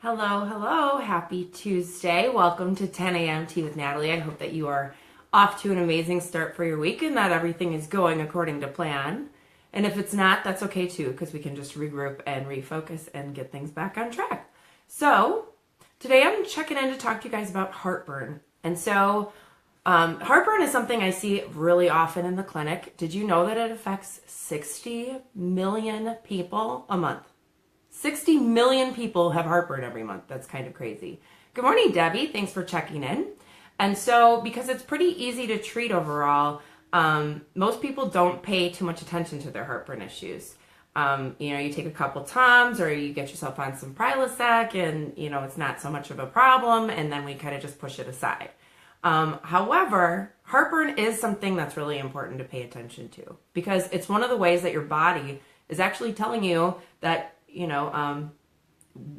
Hello, hello. Happy Tuesday. Welcome to 10 a.m. Tea with Natalie. I hope that you are off to an amazing start for your week and that everything is going according to plan. And if it's not, that's okay too, because we can just regroup and refocus and get things back on track. So today I'm checking in to talk to you guys about heartburn. And so heartburn is something I see really often in the clinic. Did you know that it affects 60 million people a month? 60 million people have heartburn every month. That's kind of crazy. Good morning, Debbie. Thanks for checking in. And so, because it's pretty easy to treat overall, most people don't pay too much attention to their heartburn issues. You take a couple Tums or you get yourself on some Prilosec and, it's not so much of a problem, and then we kind of just push it aside. However, heartburn is something that's really important to pay attention to because it's one of the ways that your body is actually telling you that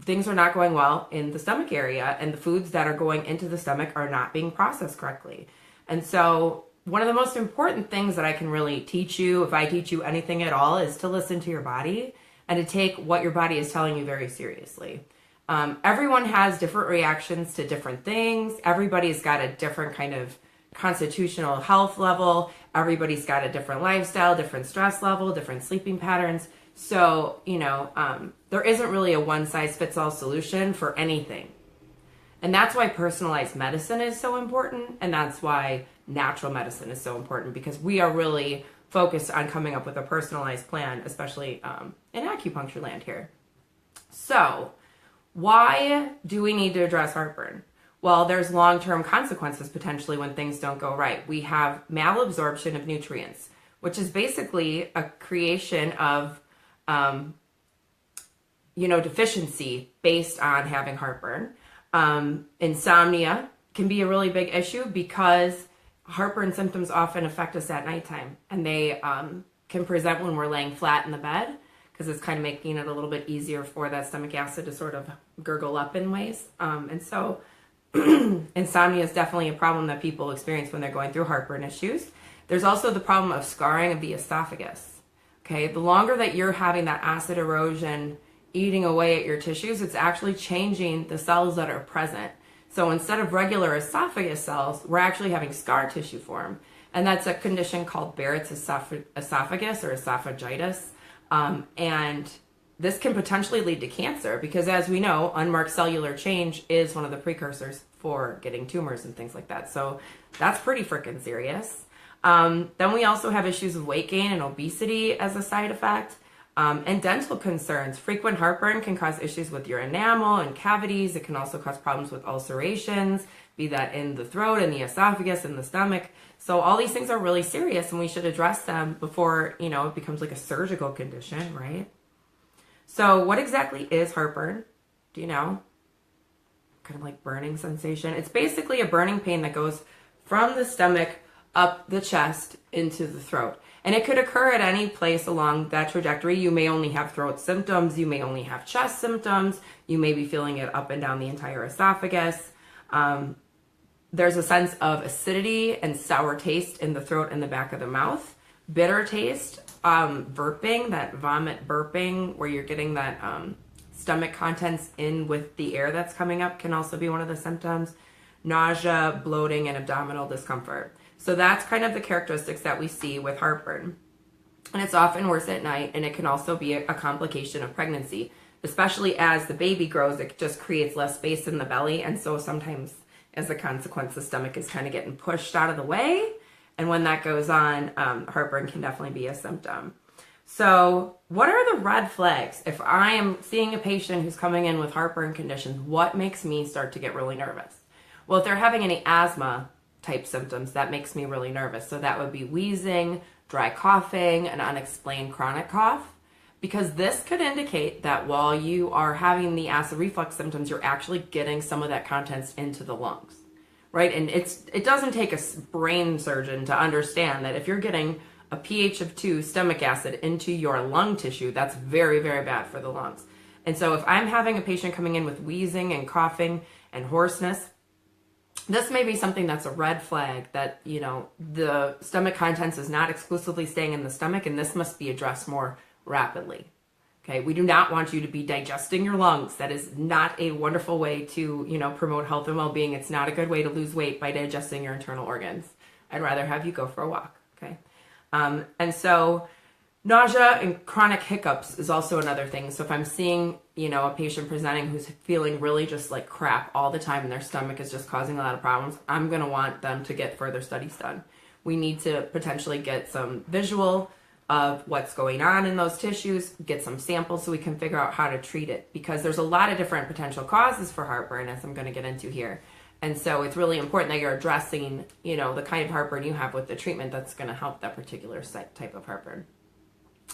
things are not going well in the stomach area, and the foods that are going into the stomach are not being processed correctly. And so one of the most important things that I can really teach you, if I teach you anything at all, is to listen to your body and to take what your body is telling you very seriously. Everyone has different reactions to different things. Everybody's got a different kind of constitutional health level. Everybody's got a different lifestyle, different stress level, different sleeping patterns. So, there isn't really a one-size-fits-all solution for anything. And that's why personalized medicine is so important, and that's why natural medicine is so important, because we are really focused on coming up with a personalized plan, especially in acupuncture land here. So, why do we need to address heartburn? Well, there's long-term consequences potentially when things don't go right. We have malabsorption of nutrients, which is basically a creation of deficiency based on having heartburn. Insomnia can be a really big issue because heartburn symptoms often affect us at nighttime, and they can present when we're laying flat in the bed because it's kind of making it a little bit easier for that stomach acid to sort of gurgle up in ways. And so insomnia is definitely a problem that people experience when they're going through heartburn issues. There's also the problem of scarring of the esophagus. Okay, the longer that you're having that acid erosion eating away at your tissues, it's actually changing the cells that are present. So instead of regular esophagus cells, we're actually having scar tissue form. And that's a condition called Barrett's esophagus or esophagitis. And this can potentially lead to cancer because, as we know, unmarked cellular change is one of the precursors for getting tumors and things like that. So that's pretty freaking serious. Then we also have issues of weight gain and obesity as a side effect, and dental concerns. Frequent heartburn can cause issues with your enamel and cavities. It can also cause problems with ulcerations, be that in the throat, in the esophagus, in the stomach. So all these things are really serious, and we should address them before, it becomes like a surgical condition, right? So what exactly is heartburn? Do you know? Kind of like burning sensation. It's basically a burning pain that goes from the stomach up the chest into the throat. And it could occur at any place along that trajectory. You may only have throat symptoms. You may only have chest symptoms. You may be feeling it up and down the entire esophagus. There's a sense of acidity and sour taste in the throat and the back of the mouth. Bitter taste, burping, that vomit burping, where you're getting that stomach contents in with the air that's coming up can also be one of the symptoms. Nausea, bloating, and abdominal discomfort. So that's kind of the characteristics that we see with heartburn. And it's often worse at night, and it can also be a complication of pregnancy, especially as the baby grows. It just creates less space in the belly, and so sometimes as a consequence, the stomach is kind of getting pushed out of the way, and when that goes on, heartburn can definitely be a symptom. So what are the red flags? If I am seeing a patient who's coming in with heartburn conditions, what makes me start to get really nervous? Well, if they're having any asthma type symptoms, that makes me really nervous. So that would be wheezing, dry coughing, an unexplained chronic cough, because this could indicate that while you are having the acid reflux symptoms, you're actually getting some of that contents into the lungs, right? And it doesn't take a brain surgeon to understand that if you're getting a pH of 2 stomach acid into your lung tissue, that's very, very bad for the lungs. And so if I'm having a patient coming in with wheezing and coughing and hoarseness, this may be something that's a red flag that, the stomach contents is not exclusively staying in the stomach, and this must be addressed more rapidly. Okay, we do not want you to be digesting your lungs. That is not a wonderful way to, promote health and well-being. It's not a good way to lose weight by digesting your internal organs. I'd rather have you go for a walk, okay? And so nausea and chronic hiccups is also another thing. So if I'm seeing, a patient presenting who's feeling really just like crap all the time and their stomach is just causing a lot of problems, I'm going to want them to get further studies done. We need to potentially get some visual of what's going on in those tissues, get some samples so we can figure out how to treat it, because there's a lot of different potential causes for heartburn, as I'm going to get into here. And so it's really important that you're addressing, the kind of heartburn you have with the treatment that's going to help that particular type of heartburn.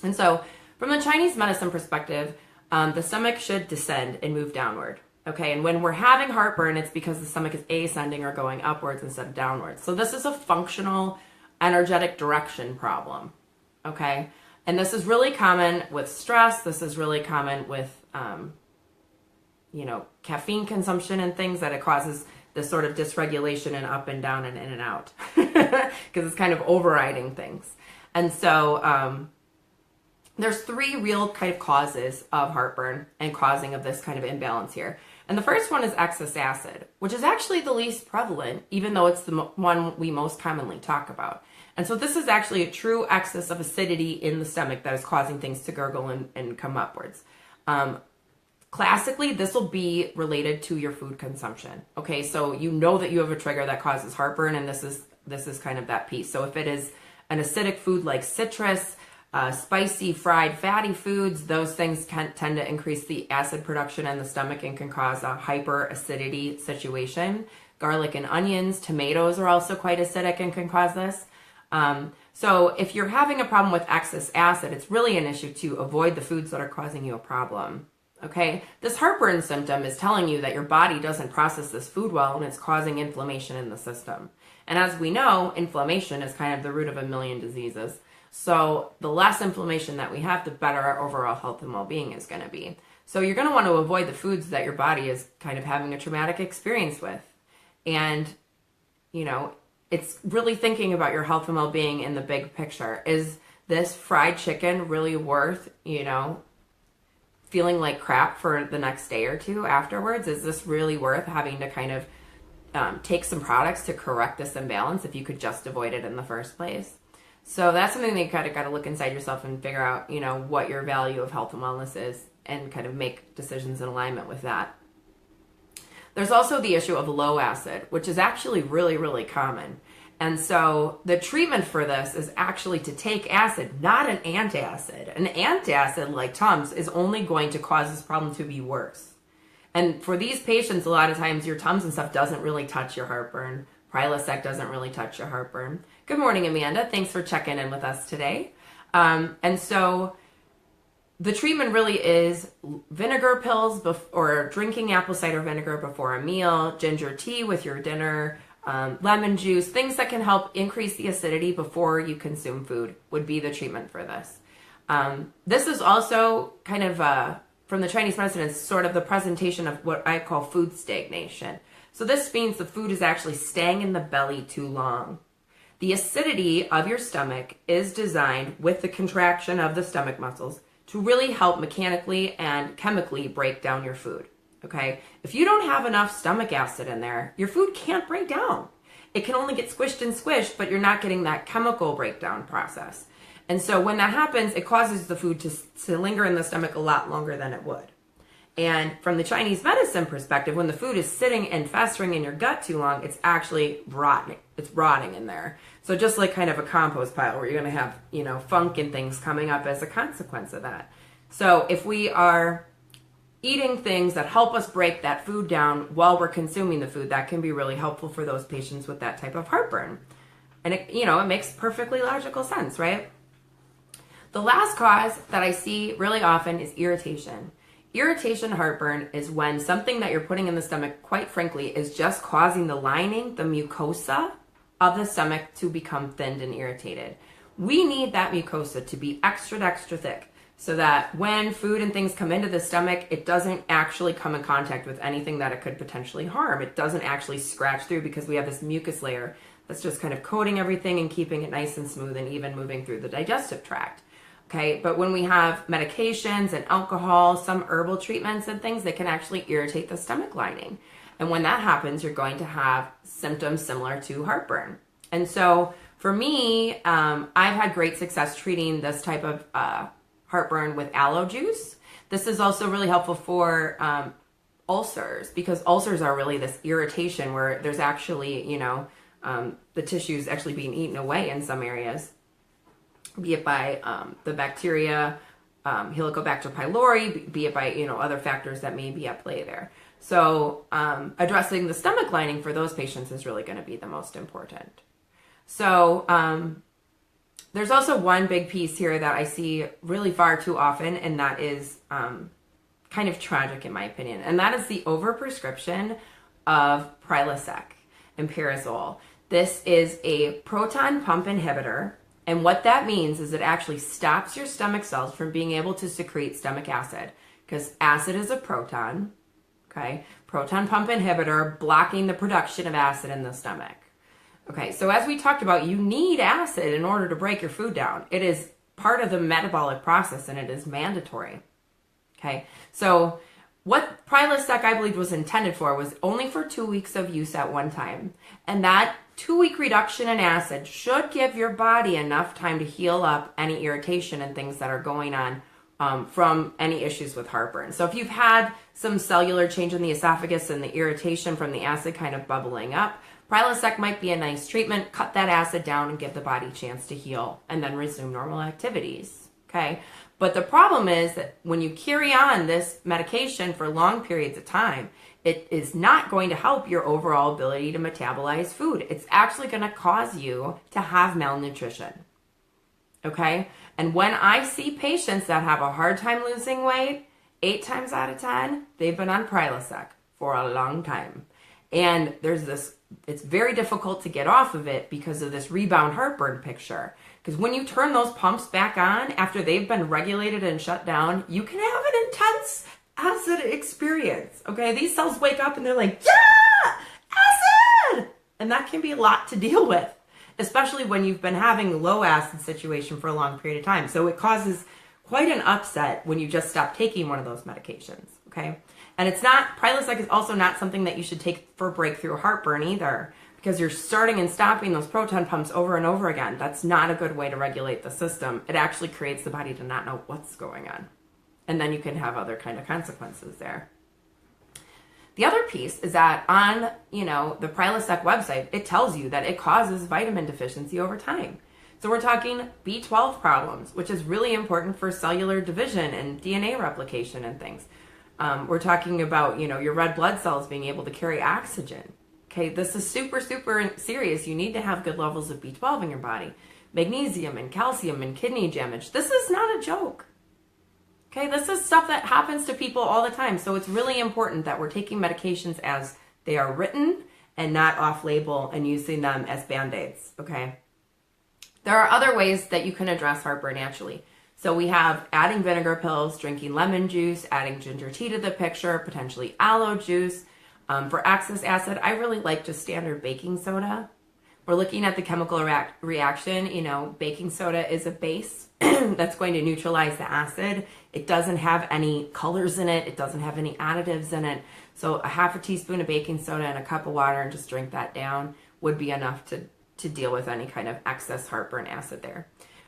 And so from the Chinese medicine perspective, the stomach should descend and move downward. Okay, and when we're having heartburn, it's because the stomach is ascending or going upwards instead of downwards. So this is a functional, energetic direction problem. Okay, and this is really common with stress. This is really common with, caffeine consumption and things, that it causes this sort of dysregulation and up and down and in and out because it's kind of overriding things. And so there's 3 real kind of causes of heartburn and causing of this kind of imbalance here. And the first one is excess acid, which is actually the least prevalent, even though it's the one we most commonly talk about. And so this is actually a true excess of acidity in the stomach that is causing things to gurgle and come upwards. Classically, this will be related to your food consumption. Okay, so you know that you have a trigger that causes heartburn, and this is kind of that piece. So if it is an acidic food like citrus, spicy, fried, fatty foods, those things can tend to increase the acid production in the stomach and can cause a hyperacidity situation. Garlic and onions, tomatoes are also quite acidic and can cause this. So if you're having a problem with excess acid, it's really an issue to avoid the foods that are causing you a problem. Okay, this heartburn symptom is telling you that your body doesn't process this food well and it's causing inflammation in the system. And as we know, inflammation is kind of the root of a million diseases. So the less inflammation that we have, the better our overall health and well-being is going to be. So you're going to want to avoid the foods that your body is kind of having a traumatic experience with. And, it's really thinking about your health and well-being in the big picture. Is this fried chicken really worth, feeling like crap for the next day or two afterwards? Is this really worth having to kind of take some products to correct this imbalance if you could just avoid it in the first place? So that's something that you kind of got to look inside yourself and figure out, what your value of health and wellness is, and kind of make decisions in alignment with that. There's also the issue of low acid, which is actually really, really common. And so the treatment for this is actually to take acid, not an antacid. An antacid, like Tums, is only going to cause this problem to be worse. And for these patients, a lot of times your Tums and stuff doesn't really touch your heartburn. Prilosec doesn't really touch your heartburn. Good morning, Amanda. Thanks for checking in with us today. And so the treatment really is vinegar pills or drinking apple cider vinegar before a meal, ginger tea with your dinner, lemon juice, things that can help increase the acidity before you consume food would be the treatment for this. This is also kind of from the Chinese medicine, it's sort of the presentation of what I call food stagnation. So this means the food is actually staying in the belly too long. The acidity of your stomach is designed with the contraction of the stomach muscles to really help mechanically and chemically break down your food. Okay, if you don't have enough stomach acid in there, your food can't break down. It can only get squished and squished, but you're not getting that chemical breakdown process. And so when that happens, it causes the food to linger in the stomach a lot longer than it would. And from the Chinese medicine perspective, when the food is sitting and festering in your gut too long, it's actually rotting. It's rotting in there. So just like kind of a compost pile where you're going to have, funk and things coming up as a consequence of that. So if we are eating things that help us break that food down while we're consuming the food, that can be really helpful for those patients with that type of heartburn. And it makes perfectly logical sense, right? The last cause that I see really often is irritation. Irritation heartburn is when something that you're putting in the stomach, quite frankly, is just causing the lining, the mucosa of the stomach to become thinned and irritated. We need that mucosa to be extra, extra thick so that when food and things come into the stomach, it doesn't actually come in contact with anything that it could potentially harm. It doesn't actually scratch through because we have this mucus layer that's just kind of coating everything and keeping it nice and smooth and even moving through the digestive tract. Okay, but when we have medications and alcohol, some herbal treatments and things, they can actually irritate the stomach lining. And when that happens, you're going to have symptoms similar to heartburn. And so for me, I've had great success treating this type of heartburn with aloe juice. This is also really helpful for ulcers, because ulcers are really this irritation where there's actually, the tissues actually being eaten away in some areas, be it by the bacteria, Helicobacter pylori, be it by, other factors that may be at play there. So addressing the stomach lining for those patients is really going to be the most important. So there's also one big piece here that I see really far too often, and that is kind of tragic in my opinion, and that is the overprescription of Prilosec and Pyrazole. This is a proton pump inhibitor, and what that means is it actually stops your stomach cells from being able to secrete stomach acid, because acid is a proton, okay? Proton pump inhibitor blocking the production of acid in the stomach. Okay, so as we talked about, you need acid in order to break your food down. It is part of the metabolic process and it is mandatory. Okay, so what Prilosec, I believe, was intended for was only for 2 weeks of use at one time. And that 2-week reduction in acid should give your body enough time to heal up any irritation and things that are going on from any issues with heartburn. So if you've had some cellular change in the esophagus and the irritation from the acid kind of bubbling up, Prilosec might be a nice treatment. Cut that acid down and give the body a chance to heal and then resume normal activities. Okay. But the problem is that when you carry on this medication for long periods of time, it is not going to help your overall ability to metabolize food. It's actually going to cause you to have malnutrition. Okay? And when I see patients that have a hard time losing weight, 8 times out of 10, they've been on Prilosec for a long time. And there's this, it's very difficult to get off of it because of this rebound heartburn picture. Because when you turn those pumps back on after they've been regulated and shut down, you can have an intense acid experience. Okay, these cells wake up and they're like, yeah, acid! And that can be a lot to deal with, especially when you've been having a low acid situation for a long period of time. So it causes quite an upset when you just stop taking one of those medications. Okay, and it's not, Prilosec is also not something that you should take for breakthrough heartburn either, because you're starting and stopping those proton pumps over and over again. That's not a good way to regulate the system. It actually creates the body to not know what's going on. And then you can have other kind of consequences there. The other piece is that on, the Prilosec website, it tells you that it causes vitamin deficiency over time. So we're talking B12 problems, which is really important for cellular division and DNA replication and things. We're talking about, your red blood cells being able to carry oxygen. Okay, this is super, super serious. You need to have good levels of B12 in your body. Magnesium and calcium and kidney damage. This is not a joke. Okay, this is stuff that happens to people all the time. So it's really important that we're taking medications as they are written and not off-label and using them as Band-Aids, okay? There are other ways that you can address heartburn naturally. So we have adding vinegar pills, drinking lemon juice, adding ginger tea to the picture, potentially aloe juice. For excess acid, I really like just standard baking soda. We're looking at the chemical reaction. Baking soda is a base that's going to neutralize the acid. It doesn't have any colors in it. It doesn't have any additives in it. So a half a teaspoon of baking soda and a cup of water and just drink that down would be enough to deal with any kind of excess heartburn acid there.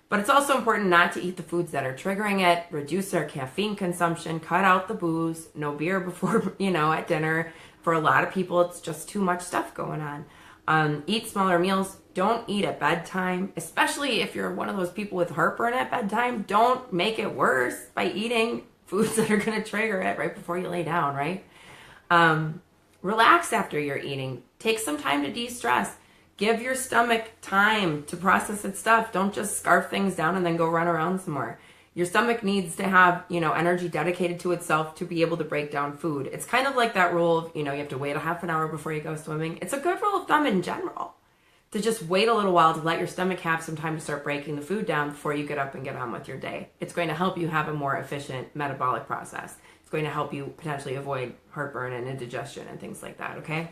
But it's also important not to eat the foods that are triggering it, reduce our caffeine consumption, cut out the booze, no beer before, at dinner. For a lot of people, it's just too much stuff going on. Eat smaller meals. Don't eat at bedtime, especially if you're one of those people with heartburn at bedtime. Don't make it worse by eating foods that are going to trigger it right before you lay down, right? Relax after you're eating. Take some time to de-stress. Give your stomach time to process its stuff. Don't just scarf things down and then go run around some more. Your stomach needs to have, energy dedicated to itself to be able to break down food. It's kind of like that rule of, you have to wait a half an hour before you go swimming. It's a good rule of thumb in general to just wait a little while to let your stomach have some time to start breaking the food down before you get up and get on with your day. It's going to help you have a more efficient metabolic process. It's going to help you potentially avoid heartburn and indigestion and things like that, okay?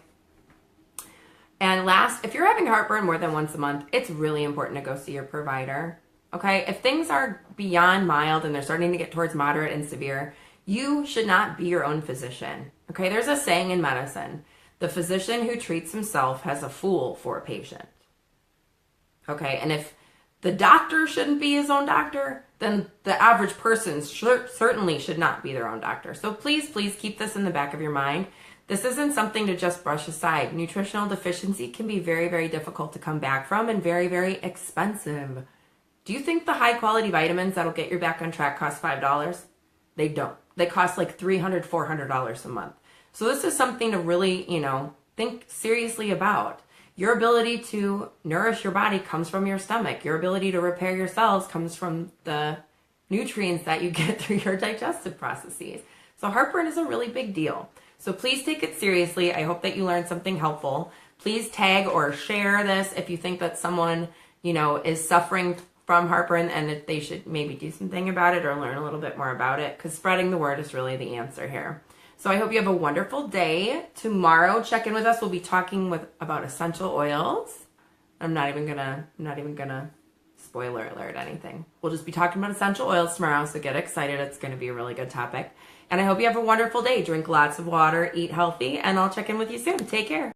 And last, if you're having heartburn more than once a month, it's really important to go see your provider. Okay, if things are beyond mild and they're starting to get towards moderate and severe, you should not be your own physician. Okay, there's a saying in medicine: the physician who treats himself has a fool for a patient. Okay, and if the doctor shouldn't be his own doctor, then the average person certainly should not be their own doctor. So please, please keep this in the back of your mind. This isn't something to just brush aside. Nutritional deficiency can be very, very difficult to come back from and very, very expensive. Do you think the high quality vitamins that'll get you back on track cost $5? They don't. They cost like $300, $400 a month. So this is something to really, think seriously about. Your ability to nourish your body comes from your stomach. Your ability to repair your cells comes from the nutrients that you get through your digestive processes. So heartburn is a really big deal. So please take it seriously. I hope that you learned something helpful. Please tag or share this if you think that someone, is suffering from heartburn and that they should maybe do something about it or learn a little bit more about it, because spreading the word is really the answer here. So I hope you have a wonderful day. Tomorrow, check in with us. We'll be talking about essential oils. I'm not even gonna spoiler alert anything. We'll just be talking about essential oils tomorrow, so get excited. It's going to be a really good topic. And I hope you have a wonderful day. Drink lots of water, eat healthy, and I'll check in with you soon. Take care.